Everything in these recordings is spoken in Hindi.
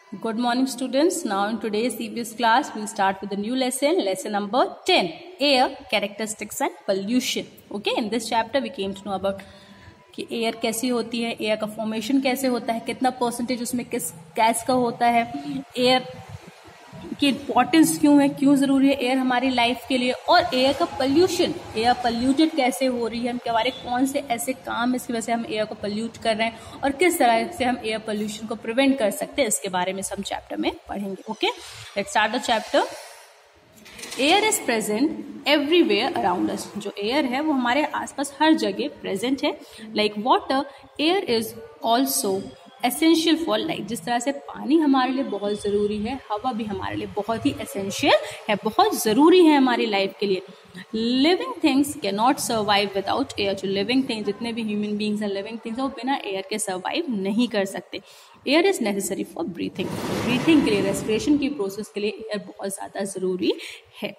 Good morning, students. Now in today's EVS class, we'll start with a new lesson number 10, air characteristics and pollution. Okay, in this chapter we came to know about कि एयर कैसी होती है, एयर का फॉर्मेशन कैसे होता है, कितना परसेंटेज उसमें किस गैस का होता है, एयर की इंपॉर्टेंस क्यों है, क्यों जरूरी है एयर हमारी लाइफ के लिए, और एयर का पोल्यूशन, एयर पोल्यूटेड कैसे हो रही है, हम हमारे कौन से ऐसे काम इसकी वजह से हम एयर को पोल्यूट कर रहे हैं और किस तरह से हम एयर पोल्यूशन को प्रिवेंट कर सकते हैं, इसके बारे में हम चैप्टर में पढ़ेंगे. Okay, let's start the chapter. Air is present everywhere around us. जो एयर है वो हमारे आसपास हर जगह प्रेजेंट है. Like water, air is also essential for life. जिस तरह से पानी हमारे लिए बहुत जरूरी है, हवा भी हमारे लिए बहुत ही एसेंशियल है, बहुत जरूरी है हमारी लाइफ के लिए. Living things can not survive without air. जो लिविंग थिंग्स, जितने भी ह्यूमन बींग्स हैं, लिविंग थिंग्स, वो बिना एयर के सर्वाइव नहीं कर सकते. Air is necessary for breathing. Breathing के लिए, रेस्पिरेशन की प्रोसेस के लिए एयर बहुत ज्यादा जरूरी है.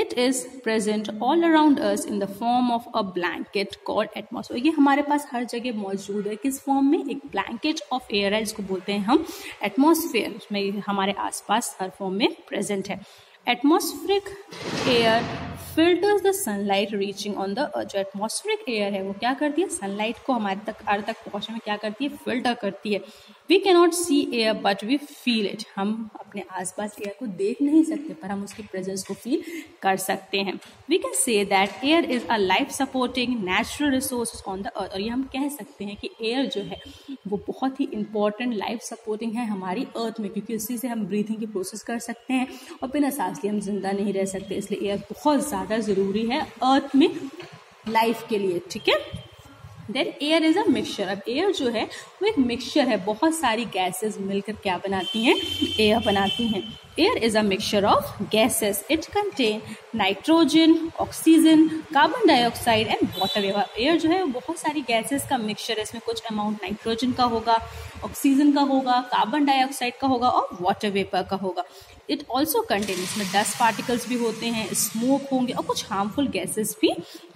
It is present all around us in the form of a blanket called atmosphere. ये हमारे पास हर जगह मौजूद है. किस फॉर्म में? एक ब्लैंकेट ऑफ एयर है, इसको बोलते हैं हम एटमॉस्फेयर. उसमें हमारे आसपास हर फॉर्म में प्रेजेंट है. Atmospheric air filters the sunlight reaching on the अर्थ. जो एटमॉस्फेरिक एयर है वो क्या करती है? सनलाइट को हमारे तक, अर्थ तक पहुंचने में क्या करती है? फिल्टर करती है. We can not see air but we feel it. हम अपने आसपास एयर को देख नहीं सकते पर हम उसकी प्रेजेंस को फील कर सकते हैं. We can say that air is a life supporting natural resource on the earth. और ये हम कह सकते हैं कि एयर जो है वो बहुत ही इंपॉर्टेंट लाइफ सपोर्टिंग है हमारी अर्थ में, क्योंकि उसी से हम ब्रीथिंग की प्रोसेस कर सकते हैं और बिना सांस लिए हम जिंदा नहीं रह सकते. इसलिए एयर बहुत ज्यादा जरूरी है अर्थ में लाइफ के लिए. ठीक है. Then air is a mixture. अब एयर जो है वो एक मिक्सचर है. बहुत सारी गैसेस मिलकर क्या बनाती हैं? एयर बनाती हैं. Air is a mixture of gases. It contain nitrogen, oxygen, carbon dioxide and water vapour. Air जो है वो बहुत सारी गैसेस का मिक्सचर है. इसमें कुछ अमाउंट नाइट्रोजन का होगा, ऑक्सीजन का होगा, कार्बन डाइऑक्साइड का होगा और वाटर वेपर का होगा. इट ऑल्सो कंटेन, इसमें डस्ट पार्टिकल्स भी होते हैं, स्मोक होंगे और कुछ हार्मफुल गैसेस भी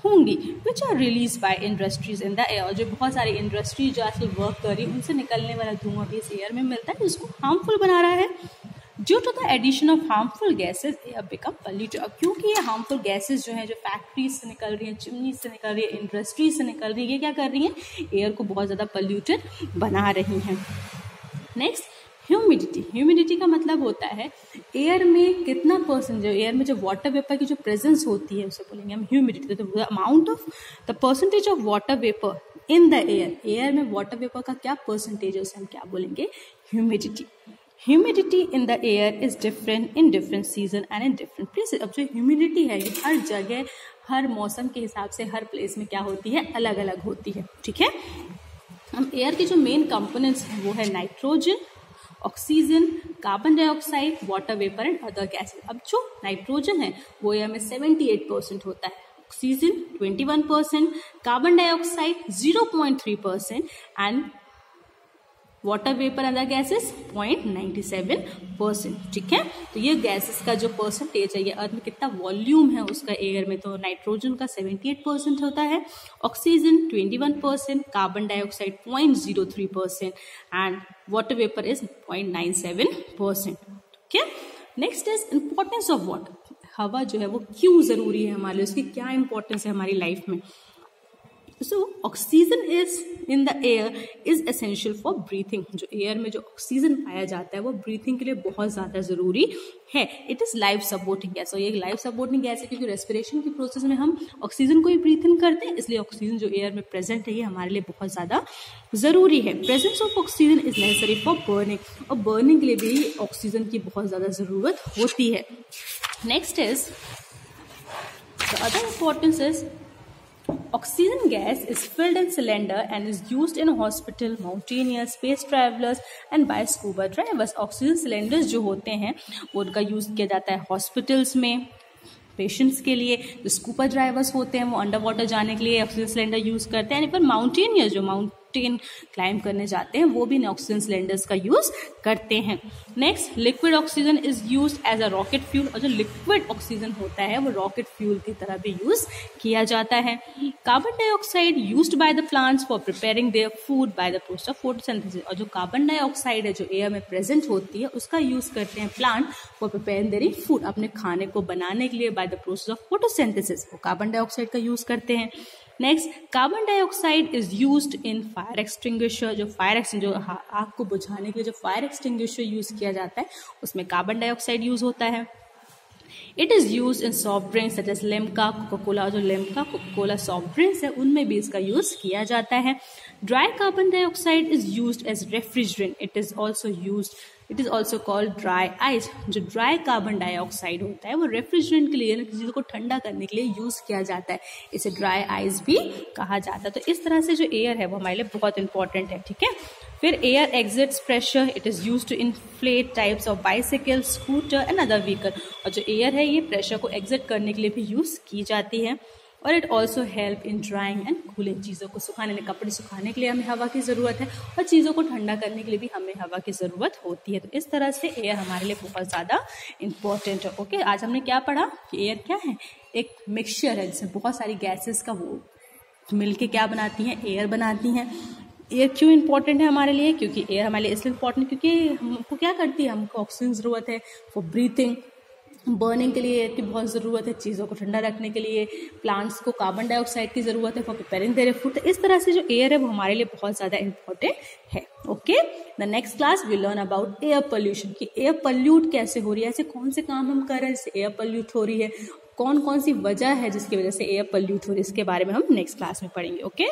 होंगी which are release by industries in the air. जो बहुत सारी इंडस्ट्री जो आजकल वर्क कर रही है उनसे निकलने वाला धुआं भी इस एयर में मिलता है जिसको हार्मफुल बना रहा है. Due to the addition of harmful gases air become polluted. अब क्योंकि ये हार्मफुल गैसेज जो है, जो फैक्ट्रीज से निकल रही है, चिमनी से निकल रही है, इंडस्ट्रीज से निकल रही है, ये क्या कर रही है? एयर को बहुत ज्यादा पोल्यूटेड बना रही है. Next, humidity. ह्यूमिडिटी का मतलब होता है एयर में कितना परसेंट, एयर में जो वाटर वेपर की जो प्रेजेंस होती है उसे बोलेंगे हम ह्यूमिडिटी. तो amount of the percentage of water vapour in the air. Air में वाटर वेपर का क्या परसेंटेज है उसे हम क्या बोलेंगे? Humidity. Humidity in the air is different in different season and in different places. अब जो ह्यूमिडिटी है ये हर जगह, हर मौसम के हिसाब से हर प्लेस में क्या होती है? अलग अलग होती है. ठीक है. हम एयर के जो मेन कंपोनेंट्स हैं वो है nitrogen, oxygen, carbon dioxide, water vapour and other gases. अब जो नाइट्रोजन है वो एयर में 78% होता है, oxygen 21%, carbon dioxide 0.3% and water vapour other gases 0.97%. ठीक है. तो ये गैसेस का जो परसेंटेज है, ये अर्थ में कितना वॉल्यूम है उसका एयर में, तो नाइट्रोजन का 78% होता है, oxygen 21%, carbon dioxide 0.03% and water vapour is 0.97%. ठीक है. Next is importance of water. हवा जो है वो क्यों जरूरी है हमारे लिए, उसकी क्या इंपॉर्टेंस है हमारी लाइफ में. So oxygen is in the air is essential for breathing. जो एयर में जो ऑक्सीजन पाया जाता है वो ब्रीथिंग के लिए बहुत ज्यादा जरूरी है. It is life supporting gas. और ये लाइफ सपोर्टिंग गैस है क्योंकि रेस्पिरेशन की प्रोसेस में हम ऑक्सीजन को ही ब्रीथ इन करते हैं, इसलिए ऑक्सीजन जो एयर में प्रेजेंट है ये हमारे लिए बहुत ज्यादा जरूरी है. Presence of oxygen is necessary for burning. और बर्निंग के लिए भी ऑक्सीजन की बहुत ज्यादा जरूरत होती है. Next is the other importance is oxygen gas is filled in cylinder and is used in hospital, mountaineers, space travelers and by scuba divers. Oxygen cylinders जो होते हैं वो उनका यूज किया जाता है हॉस्पिटल्स में, पेशेंट्स के लिए. जो स्कूबा ड्राइवर्स होते हैं वो अंडर वाटर जाने के लिए ऑक्सीजन सिलेंडर यूज करते हैं. पर माउंटेनियर्स जो माउंटेन क्लाइंब करने जाते हैं वो भी इन ऑक्सीजन सिलेंडर्स का यूज करते हैं। Next, liquid oxygen is used as a rocket fuel, और जो लिक्विड ऑक्सीजन होता है वो रॉकेट फ्यूल की तरह भी यूज किया जाता है। Carbon dioxide used by the plants for preparing their food by the process of photosynthesis, और जो कार्बन डाइऑक्साइड है जो एयर में प्रेजेंट होती है उसका यूज करते हैं plant for preparing their food, अपने खाने को बनाने के लिए by the process of photosynthesis, वो कार्बन डाइऑक्साइड का यूज करते हैं। Next, carbon dioxide is used in fire extinguisher, जो आग को बुझाने के लिए जो फायर एक्सटिंग्विशर यूज किया जाता है उसमें कार्बन डाइऑक्साइड यूज होता है। It is use in soft drinks such as Limca, Coca Cola, जो लिम्का कोका-कोला सॉफ्ट ड्रिंक्स है उनमें भी इसका यूज किया जाता है। Dry carbon dioxide is used as refrigerant, it is also called dry ice, जो ड्राई कार्बन डाइऑक्साइड होता है वो रेफ्रिजरेंट के लिए, किसी चीज को ठंडा करने के लिए यूज किया जाता है, इसे ड्राई आइस भी कहा जाता है। तो इस तरह से जो एयर है वो हमारे लिए बहुत इंपॉर्टेंट है, ठीक है। फिर air exerts pressure, it is used to inflate types of bicycle, scooter and other vehicle, और जो एयर है ये प्रेशर को एग्जिट करने के लिए भी यूज की जाती है। और it also help in drawing and cooling, चीज़ों को सुखाने में, कपड़े सुखाने के लिए हमें हवा की ज़रूरत है और चीज़ों को ठंडा करने के लिए भी हमें हवा की ज़रूरत होती है। तो इस तरह से एयर हमारे लिए बहुत ज़्यादा इंपॉर्टेंट है। ओके, आज हमने क्या पढ़ा कि एयर क्या है, एक मिक्सचर है जिसमें बहुत सारी गैसेस का वो मिलके क्या बनाती हैं, एयर बनाती हैं। एयर क्यों इंपॉर्टेंट है हमारे लिए, क्योंकि एयर हमारे लिए इसलिए इंपॉर्टेंट क्योंकि हमको क्या करती है, हमको ऑक्सीजन ज़रूरत है फॉर ब्रीथिंग, बर्निंग के लिए एयर की बहुत ज़रूरत है, चीज़ों को ठंडा रखने के लिए प्लांट्स को कार्बन डाइऑक्साइड की ज़रूरत है फॉर प्रिपेयरिंग देयर फूड। तो इस तरह से जो एयर है वो हमारे लिए बहुत ज़्यादा इंपॉर्टेंट है। Okay, the next class we learn about air pollution, कि एयर पोल्यूट कैसे हो रही है, ऐसे कौन से काम हम कर रहे हैं जिससे एयर पोल्यूट हो रही है, कौन कौन सी वजह है जिसकी वजह से एयर पोल्यूट हो रही है, इसके बारे में हम नेक्स्ट क्लास में पढ़ेंगे। ओके।